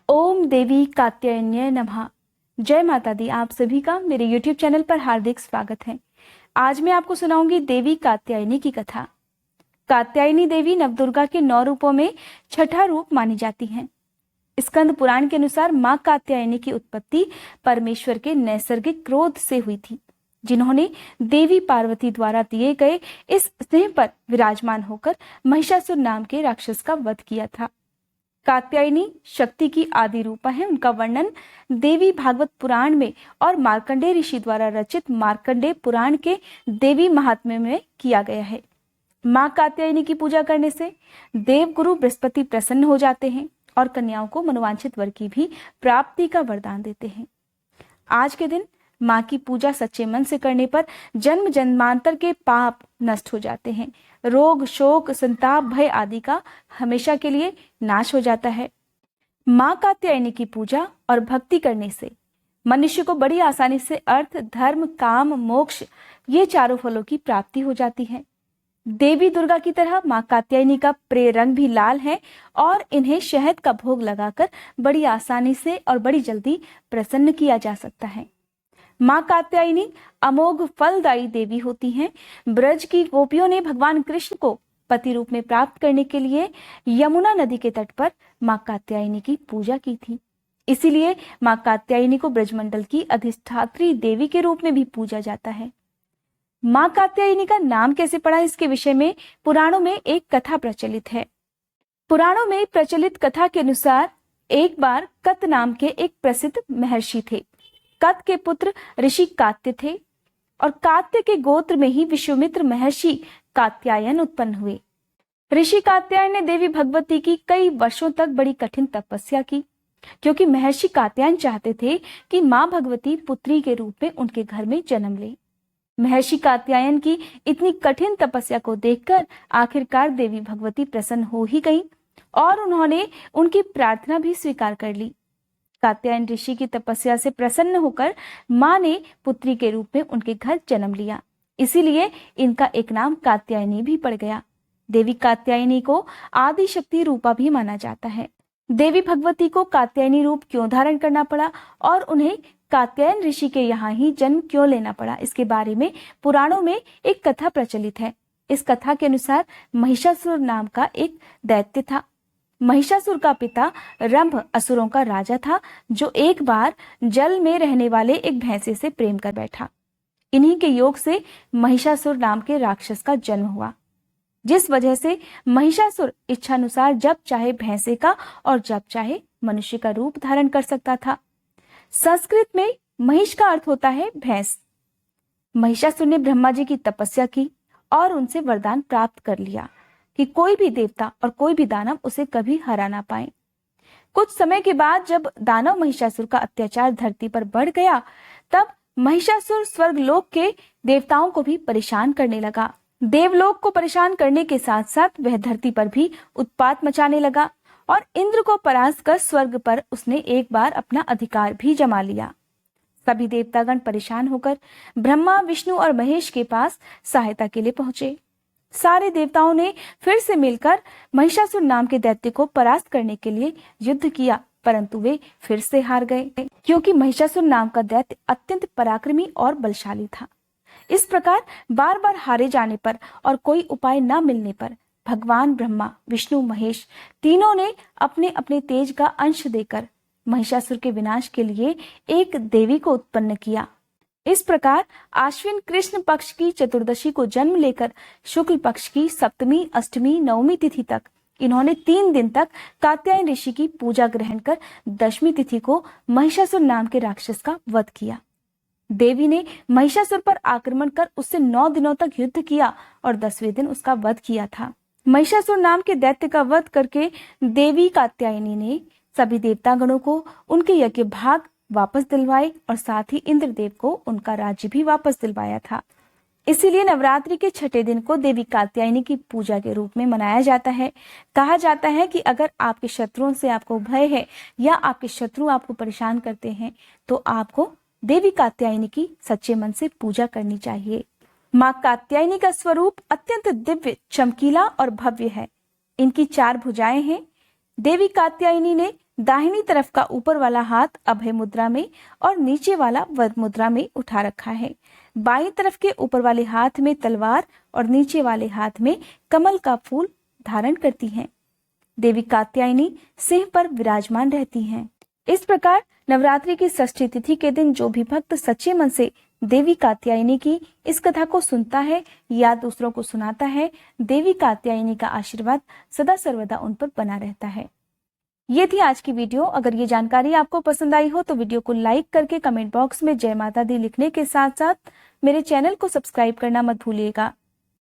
ओम देवी कात्यायन्य नमः। जय माता दी। आप सभी का मेरे YouTube चैनल पर हार्दिक स्वागत है। आज मैं आपको सुनाऊंगी देवी कात्यायनी की कथा। कात्यायनी देवी नवदुर्गा के 9 रूपों में छठा रूप मानी जाती हैं। स्कंद पुराण के अनुसार मां कात्यायनी की उत्पत्ति परमेश्वर के नैसर्गिक क्रोध से हुई थी, जिन्होंने देवी पार्वती द्वारा दिए गए इस स्नेह पर विराजमान होकर महिषासुर नाम के राक्षस का वध किया था। कात्यायनी शक्ति की आदि रूपा है। उनका वर्णन देवी भागवत पुराण में और मार्कंडेय ऋषि द्वारा रचित मार्कंडेय पुराण के देवी महात्म्य में किया गया है। मां कात्यायनी की पूजा करने से देवगुरु बृहस्पति प्रसन्न हो जाते हैं और कन्याओं को मनोवांछित वर की भी प्राप्ति का वरदान देते हैं। आज के दिन मां की पूजा सच्चे मन से करने पर जन्म जन्मांतर के पाप नष्ट हो जाते हैं। रोग, शोक, संताप, भय आदि का हमेशा के लिए नाश हो जाता है। मां कात्यायनी की पूजा और भक्ति करने से मनुष्य को बड़ी आसानी से अर्थ, धर्म, काम, मोक्ष ये चारों फलों की प्राप्ति हो जाती है। देवी दुर्गा की तरह मां कात्यायनी का प्रिय रंग भी लाल है और इन्हें शहद का भोग लगाकर बड़ी आसानी से और बड़ी जल्दी प्रसन्न किया जा सकता है। मां कात्यायनी अमोघ फलदायी देवी होती हैं। ब्रज की गोपियों ने भगवान कृष्ण को पति रूप में प्राप्त करने के लिए यमुना नदी के तट पर मां कात्यायनी की पूजा की थी। इसीलिए मां कात्यायनी को ब्रजमंडल की अधिष्ठात्री देवी के रूप में भी पूजा जाता है। मां कात्यायनी का नाम कैसे पड़ा, इसके विषय में पुराणों में एक कथा प्रचलित है। पुराणों में प्रचलित कथा के अनुसार एक बार कत नाम के एक प्रसिद्ध महर्षि थे। कत के पुत्र ऋषि कात्य थे और कात्य के गोत्र में ही विश्वामित्र महर्षि कात्यायन उत्पन्न हुए। ऋषि कात्यायन ने देवी भगवती की कई वर्षों तक बड़ी कठिन तपस्या की, क्योंकि महर्षि कात्यायन चाहते थे कि मां भगवती पुत्री के रूप में उनके घर में जन्म ले। महर्षि कात्यायन की इतनी कठिन तपस्या को देखकर आखिरकार देवी भगवती प्रसन्न हो ही गई और उन्होंने उनकी प्रार्थना भी स्वीकार कर ली। कात्यायन ऋषि की तपस्या से प्रसन्न होकर मां ने पुत्री के रूप में उनके घर जन्म लिया। इसीलिए इनका एक नाम कात्यायनी भी पड़ गया। देवी कात्यायनी को आदि शक्ति रूपा भी माना जाता है। देवी भगवती को कात्यायनी रूप क्यों धारण करना पड़ा और उन्हें कात्यायन ऋषि के यहाँ ही जन्म क्यों लेना पड़ा, इसके बारे में पुराणों में एक कथा प्रचलित है। इस कथा के अनुसार महिषासुर नाम का एक दैत्य था। महिषासुर का पिता रंभ असुरों का राजा था, जो एक बार जल में रहने वाले एक भैंसे से प्रेम कर बैठा। इन्हीं के योग से महिषासुर नाम के राक्षस का जन्म हुआ, जिस वजह से महिषासुर इच्छानुसार जब चाहे भैंसे का और जब चाहे मनुष्य का रूप धारण कर सकता था। संस्कृत में महिष का अर्थ होता है भैंस। महिषासुर ने ब्रह्मा जी की तपस्या की और उनसे वरदान प्राप्त कर लिया कि कोई भी देवता और कोई भी दानव उसे कभी हरा ना पाए। कुछ समय के बाद जब दानव महिषासुर का अत्याचार धरती पर बढ़ गया, तब महिषासुर स्वर्गलोक के देवताओं को भी परेशान करने लगा। देवलोक को परेशान करने के साथ साथ वह धरती पर भी उत्पात मचाने लगा और इंद्र को परास्त कर स्वर्ग पर उसने एक बार अपना अधिकार भी जमा लिया। सभी देवतागण परेशान होकर ब्रह्मा, विष्णु और महेश के पास सहायता के लिए पहुंचे। सारे देवताओं ने फिर से मिलकर महिषासुर नाम के दैत्य को परास्त करने के लिए युद्ध किया, परंतु वे फिर से हार गए, क्योंकि महिषासुर नाम का दैत्य अत्यंत पराक्रमी और बलशाली था। इस प्रकार बार बार हारे जाने पर और कोई उपाय न मिलने पर भगवान ब्रह्मा, विष्णु, महेश तीनों ने अपने अपने तेज का अंश देकर महिषासुर के विनाश के लिए एक देवी को उत्पन्न किया। इस प्रकार आश्विन कृष्ण पक्ष की चतुर्दशी को जन्म लेकर शुक्ल पक्ष की सप्तमी, अष्टमी, नवमी तिथि तक इन्होंने 3 दिन तक कात्यायन ऋषि की पूजा ग्रहण कर दशमी तिथि को महिषासुर नाम के राक्षस का वध किया। देवी ने महिषासुर पर आक्रमण कर उससे 9 दिनों तक युद्ध किया और 10वें दिन उसका वध किया था। महिषासुर नाम के दैत्य का वध करके देवी कात्यायनी ने सभी देवतागणों को उनके यज्ञ भाग वापस दिलवाए और साथ ही इंद्रदेव को उनका राज्य भी वापस दिलवाया था। इसीलिए नवरात्रि के छठे दिन को देवी कात्यायनी की पूजा के रूप में मनाया जाता है। कहा जाता है कि अगर आपके शत्रुओं से आपको भय है या आपके शत्रु आपको परेशान करते हैं, तो आपको देवी कात्यायनी की सच्चे मन से पूजा करनी चाहिए। मां कात्यायनी का स्वरूप अत्यंत दिव्य, चमकीला और भव्य है। इनकी 4 भुजाएं हैं। देवी कात्यायनी ने दाहिनी तरफ का ऊपर वाला हाथ अभय मुद्रा में और नीचे वाला वर मुद्रा में उठा रखा है। बाईं तरफ के ऊपर वाले हाथ में तलवार और नीचे वाले हाथ में कमल का फूल धारण करती हैं। देवी कात्यायनी सिंह पर विराजमान रहती हैं। इस प्रकार नवरात्रि की षष्ठी तिथि के दिन जो भी भक्त सच्चे मन से देवी कात्यायनी की इस कथा को सुनता है या दूसरों को सुनाता है, देवी कात्यायनी का आशीर्वाद सदा सर्वदा उन पर बना रहता है। ये थी आज की वीडियो। अगर ये जानकारी आपको पसंद आई हो तो वीडियो को लाइक करके कमेंट बॉक्स में जय माता दी लिखने के साथ साथ मेरे चैनल को सब्सक्राइब करना मत भूलिएगा।